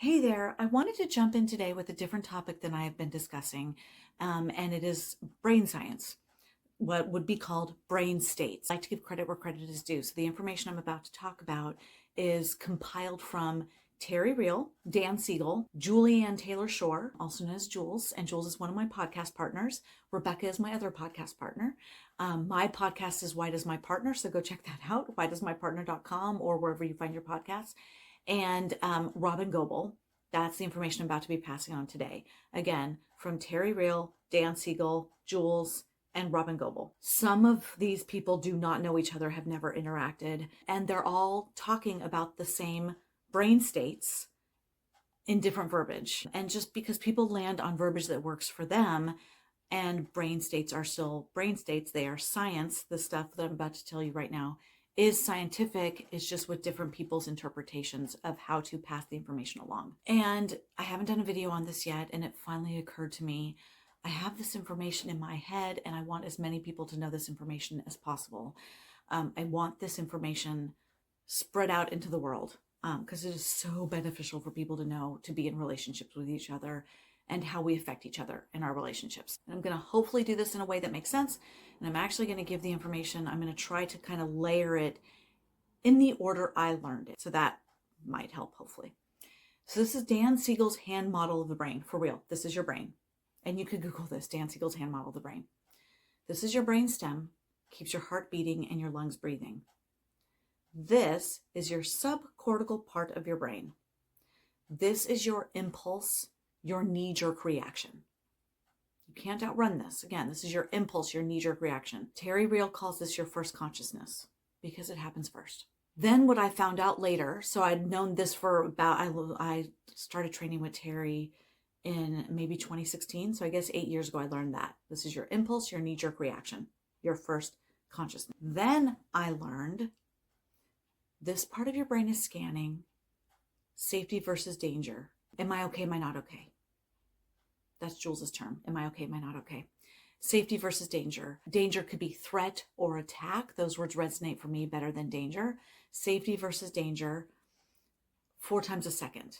Hey there, I wanted to jump in today with a different topic than I have been discussing, and it is brain science, what would be called brain states. I like to give credit where credit is due. So the information I'm about to talk about is compiled from Terry Real, Dan Siegel, Julianne Taylor Shore, also known as Jules, and Jules is one of my podcast partners. Rebecca is my other podcast partner. My podcast is Why Does My Partner? So go check that out, whydoesmypartner.com or wherever you find your podcasts. And Robin Goebel. That's the information I'm about to be passing on today. Again, from Terry Real, Dan Siegel, Jules, and Robin Goebel. Some of these people do not know each other, have never interacted, and they're all talking about the same brain states in different verbiage. And just because people land on verbiage that works for them, and brain states are still brain states, they are science. The stuff that I'm about to tell you right now is scientific. It's just with different people's interpretations of how to pass the information along. And I haven't done a video on this yet, and it finally occurred to me, I have this information in my head and I want as many people to know this information as possible. I want this information spread out into the world because it is so beneficial for people to know, to be in relationships with each other and how we affect each other in our relationships. And I'm going to hopefully do this in a way that makes sense. And I'm actually going to give the information, I'm going to try to kind of layer it in the order I learned it. So that might help, hopefully. So this is Dan Siegel's hand model of the brain. For real, this is your brain. And you could Google this, Dan Siegel's hand model of the brain. This is your brain stem, keeps your heart beating and your lungs breathing. This is your subcortical part of your brain. This is your impulse, your knee-jerk reaction. You can't outrun this. Again, this is your impulse, your knee-jerk reaction. Terry Real calls this your first consciousness because it happens first. Then what I found out later, so I'd known this for about, I started training with Terry in maybe 2016. So I guess 8 years ago, I learned that. This is your impulse, your knee-jerk reaction, your first consciousness. Then I learned this part of your brain is scanning safety versus danger. Am I okay? Am I not okay? That's Jules's term. Am I okay? Am I not okay? Safety versus danger. Danger could be threat or attack. Those words resonate for me better than danger. Safety versus danger, 4 times a second.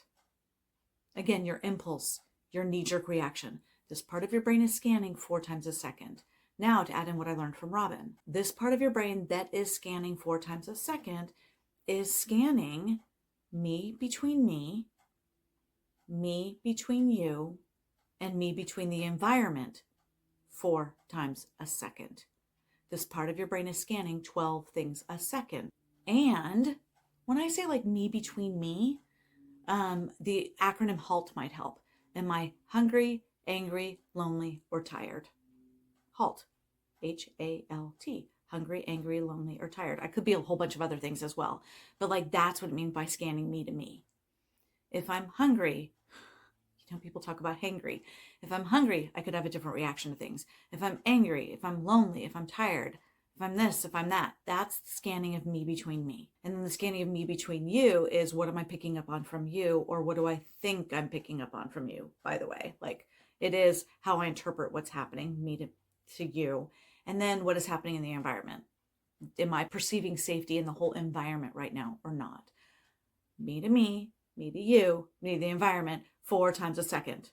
Again, your impulse, your knee-jerk reaction. This part of your brain is scanning 4 times a second. Now to add in what I learned from Robin. This part of your brain that is scanning 4 times a second is scanning me between me between you, and me between the environment 4 times a second. This part of your brain is scanning 12 things a second. And when I say like me between me, the acronym HALT might help. Am I hungry, angry, lonely, or tired? HALT. HALT. Hungry, angry, lonely, or tired. I could be a whole bunch of other things as well. But like that's what it means by scanning me to me. If I'm hungry, people talk about hangry. If I'm hungry, I could have a different reaction to things. If I'm angry, if I'm lonely, if I'm tired, if I'm this, if I'm that, that's the scanning of me between me. And then the scanning of me between you is what am I picking up on from you, or what do I think I'm picking up on from you, by the way. Like it is how I interpret what's happening, me to you. And then what is happening in the environment. Am I perceiving safety in the whole environment right now or not? Me to you, me to the environment, 4 times a second.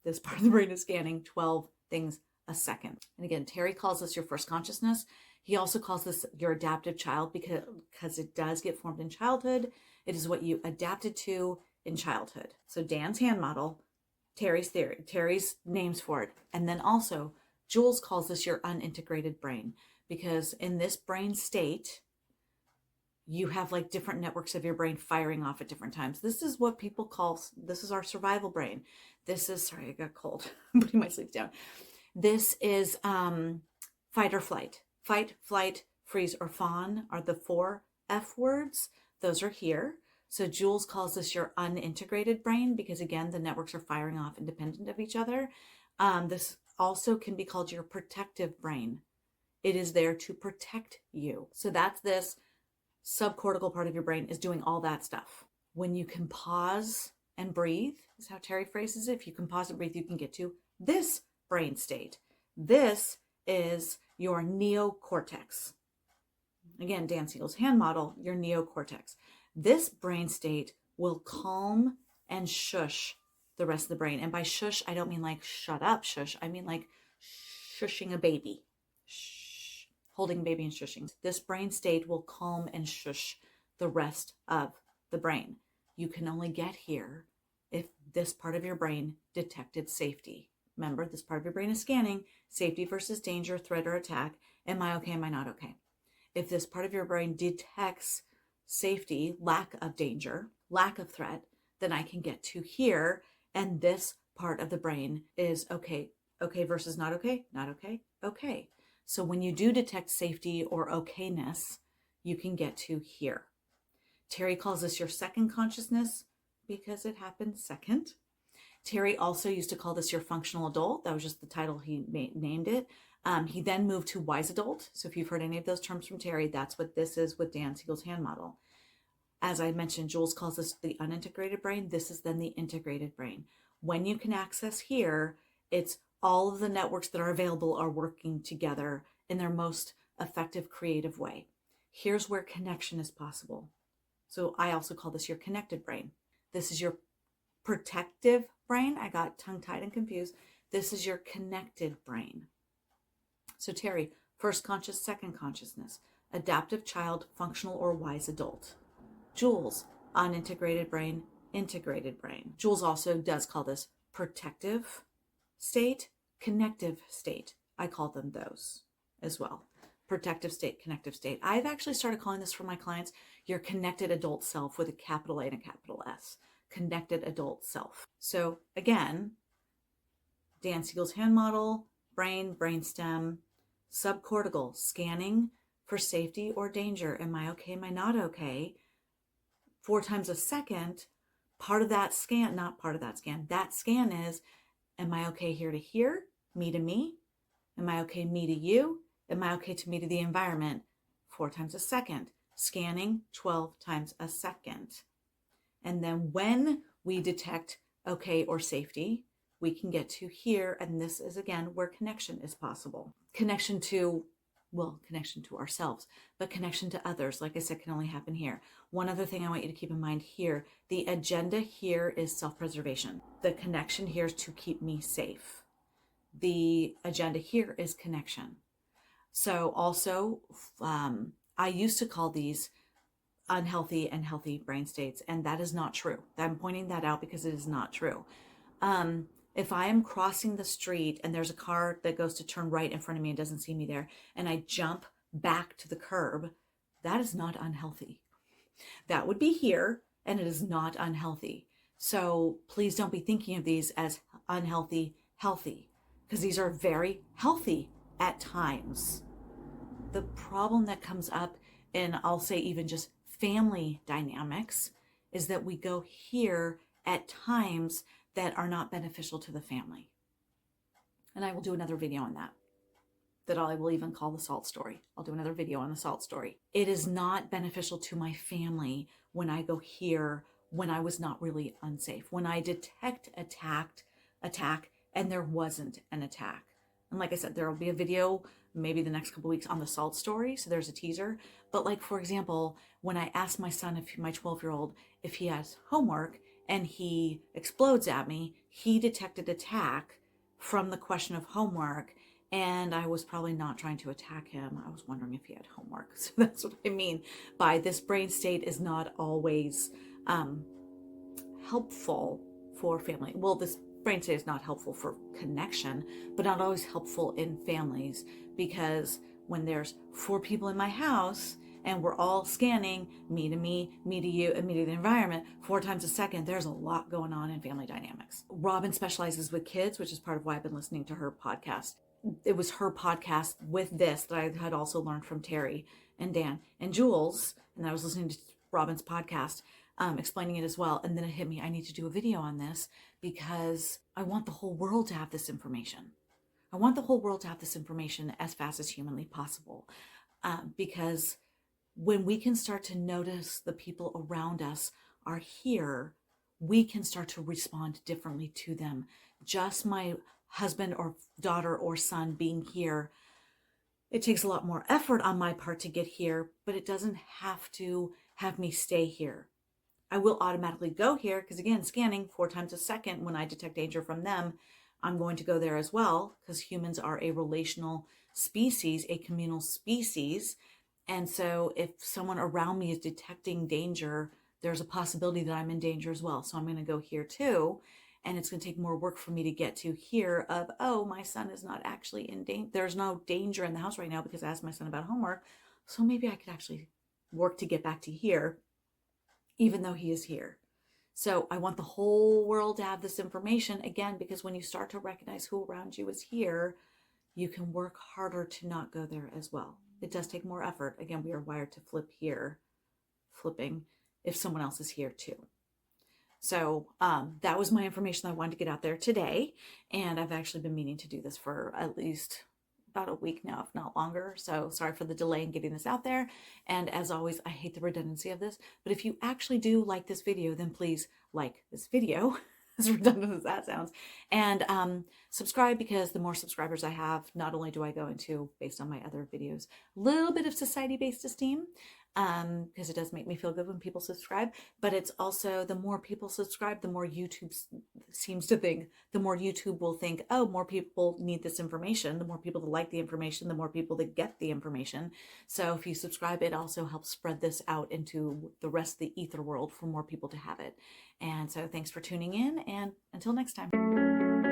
This part of the brain is scanning 12 things a second. And again, Terry calls this your first consciousness. He also calls this your adaptive child because it does get formed in childhood. It is what you adapted to in childhood. So Dan's hand model, Terry's theory, Terry's names for it. And then also Jules calls this your unintegrated brain because in this brain state, you have like different networks of your brain firing off at different times. This is what people call, this is our survival brain. This is, sorry, I got cold. I'm putting my sleeves down. This is fight or flight. Fight, flight, freeze, or fawn are the 4 F words. Those are here. So Jules calls this your unintegrated brain because again, the networks are firing off independent of each other. This also can be called your protective brain. It is there to protect you. So that's this subcortical part of your brain is doing all that stuff. When you can pause and breathe, is how Terry phrases it. If you can pause and breathe, you can get to this brain state. This is your neocortex. Again, Dan Siegel's hand model, your neocortex. This brain state will calm and shush the rest of the brain. And by shush, I don't mean like shut up, shush. I mean like shushing a baby. Shh. Holding a baby and shushing. This brain state will calm and shush the rest of the brain. You can only get here if this part of your brain detected safety. Remember, this part of your brain is scanning safety versus danger, threat, or attack. Am I okay? Am I not okay? If this part of your brain detects safety, lack of danger, lack of threat, then I can get to here. And this part of the brain is okay. Okay versus not okay, not okay, okay. So when you do detect safety or okayness, you can get to here. Terry calls this your second consciousness because it happened second. Terry also used to call this your functional adult. That was just the title he named it. He then moved to wise adult. So if you've heard any of those terms from Terry, that's what this is with Dan Siegel's hand model. As I mentioned, Jules calls this the unintegrated brain. This is then the integrated brain. When you can access here, it's all of the networks that are available are working together in their most effective, creative way. Here's where connection is possible. So I also call this your connected brain. This is your protective brain. I got tongue-tied and confused. This is your connected brain. So Terry, first conscious, second consciousness, adaptive child, functional or wise adult. Jules, unintegrated brain, integrated brain. Jules also does call this protective state, connective state. I call them those as well. Protective state, connective state. I've actually started calling this for my clients your connected adult self with a capital A and a capital S. Connected adult self. So again, Dan Siegel's hand model, brain, brainstem, subcortical, scanning for safety or danger. Am I okay? Am I not okay? 4 times a second. Part of that scan, not part of that scan. That scan is, am I okay here to here? Me to me? Am I okay me to you? Am I okay to me to the environment? 4 times a second. Scanning 12 times a second. And then when we detect okay or safety, we can get to here. And this is, again, where connection is possible. Connection to ourselves, but connection to others, like I said, can only happen here. One other thing I want you to keep in mind here, the agenda here is self-preservation. The connection here is to keep me safe. The agenda here is connection. So also, I used to call these unhealthy and healthy brain states, and that is not true. I'm pointing that out because it is not true. If I am crossing the street and there's a car that goes to turn right in front of me and doesn't see me there, and I jump back to the curb, that is not unhealthy. That would be here, and it is not unhealthy. So please don't be thinking of these as unhealthy, healthy, because these are very healthy at times. The problem that comes up in, I'll say even just family dynamics, is that we go here at times that are not beneficial to the family. And I will do another video on that I will even call the salt story. I'll do another video on the salt story. It is not beneficial to my family when I go here when I was not really unsafe, when I detect attack, and there wasn't an attack. And like I said, there will be a video maybe the next couple of weeks on the salt story. So there's a teaser. But like, for example, when I asked my son, my 12-year-old, if he has homework and he explodes at me, he detected attack from the question of homework. And I was probably not trying to attack him. I was wondering if he had homework. So that's what I mean by this brain state is not always helpful for family. Well, this brain state is not helpful for connection, but not always helpful in families, because when there's 4 people in my house and we're all scanning me to me, me to you, and me to the environment 4 times a second, there's a lot going on in family dynamics. Robin specializes with kids, which is part of why I've been listening to her podcast. It was her podcast with this that I had also learned from Terry and Dan and Jules, and I was listening to Robin's podcast, explaining it as well. And then it hit me, I need to do a video on this because I want the whole world to have this information. I want the whole world to have this information as fast as humanly possible. Because when we can start to notice the people around us are here, we can start to respond differently to them. Just my husband or daughter or son being here, it takes a lot more effort on my part to get here, but it doesn't have to have me stay here. I will automatically go here because, again, scanning 4 times a second, when I detect danger from them, I'm going to go there as well, because humans are a relational species, a communal species. And so if someone around me is detecting danger, there's a possibility that I'm in danger as well. So I'm going to go here too. And it's going to take more work for me to get to here of, oh, my son is not actually in danger. There's no danger in the house right now because I asked my son about homework. So maybe I could actually work to get back to here, even though he is here. So I want the whole world to have this information, again, because when you start to recognize who around you is here, you can work harder to not go there as well. It does take more effort. Again, we are wired to flip here, flipping if someone else is here too. So that was my information I wanted to get out there today. And I've actually been meaning to do this for at least about a week now, if not longer. So sorry for the delay in getting this out there. And as always, I hate the redundancy of this, but if you actually do like this video, then please like this video, as redundant as that sounds, and subscribe, because the more subscribers I have, not only do I go into, based on my other videos, a little bit of society-based esteem, because it does make me feel good when people subscribe, but it's also, the more people subscribe, the more YouTube seems to think, the more YouTube will think, oh, more people need this information, the more people that like the information, the more people that get the information. So if you subscribe, it also helps spread this out into the rest of the ether world for more people to have it. And so thanks for tuning in, and until next time.